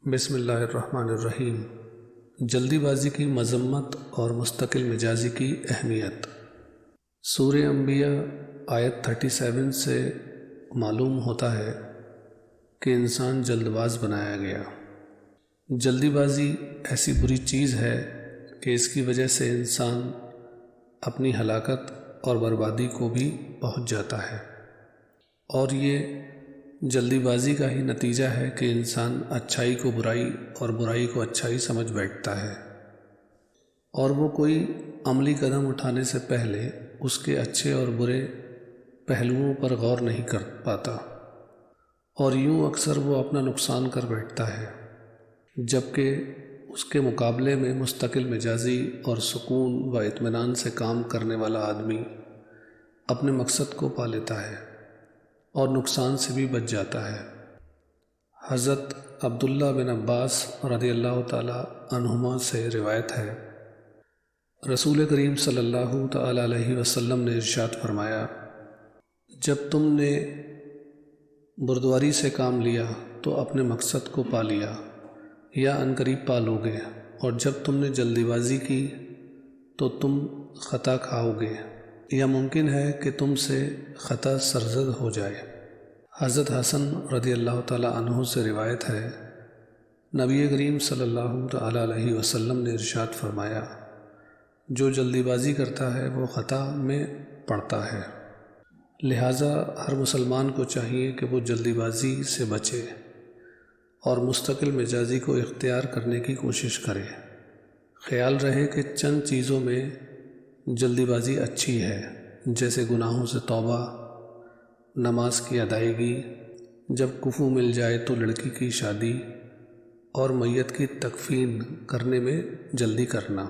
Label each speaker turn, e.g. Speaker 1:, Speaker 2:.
Speaker 1: بسم اللہ الرحمن الرحیم۔ جلدی بازی کی مذمت اور مستقل مزاجی کی اہمیت۔ سورہ انبیاء آیت 37 سے معلوم ہوتا ہے کہ انسان جلد باز بنایا گیا۔ جلدی بازی ایسی بری چیز ہے کہ اس کی وجہ سے انسان اپنی ہلاکت اور بربادی کو بھی پہنچ جاتا ہے، اور یہ جلدی بازی کا ہی نتیجہ ہے کہ انسان اچھائی کو برائی اور برائی کو اچھائی سمجھ بیٹھتا ہے، اور وہ کوئی عملی قدم اٹھانے سے پہلے اس کے اچھے اور برے پہلوؤں پر غور نہیں کر پاتا، اور یوں اکثر وہ اپنا نقصان کر بیٹھتا ہے، جبکہ اس کے مقابلے میں مستقل مزاجی اور سکون و اطمینان سے کام کرنے والا آدمی اپنے مقصد کو پا لیتا ہے اور نقصان سے بھی بچ جاتا ہے۔ حضرت عبداللہ بن عباس رضی اللہ تعالی عنہما سے روایت ہے، رسول کریم صلی اللہ تعالی علیہ وسلم نے ارشاد فرمایا، جب تم نے بردباری سے کام لیا تو اپنے مقصد کو پا لیا یا عنقریب پا لو گے، اور جب تم نے جلدی بازی کی تو تم خطا کھاؤ گے، یا ممکن ہے کہ تم سے خطا سرزد ہو جائے۔ حضرت حسن رضی اللہ تعالی عنہ سے روایت ہے، نبی کریم صلی اللہ تعالی علیہ وسلم نے ارشاد فرمایا، جو جلدی بازی کرتا ہے وہ خطا میں پڑتا ہے، لہٰذا ہر مسلمان کو چاہیے کہ وہ جلدی بازی سے بچے اور مستقل مزاجی کو اختیار کرنے کی کوشش کرے۔ خیال رہے کہ چند چیزوں میں جلدی بازی اچھی ہے، جیسے گناہوں سے توبہ، نماز کی ادائیگی، جب کفو مل جائے تو لڑکی کی شادی، اور میت کی تکفین کرنے میں جلدی کرنا۔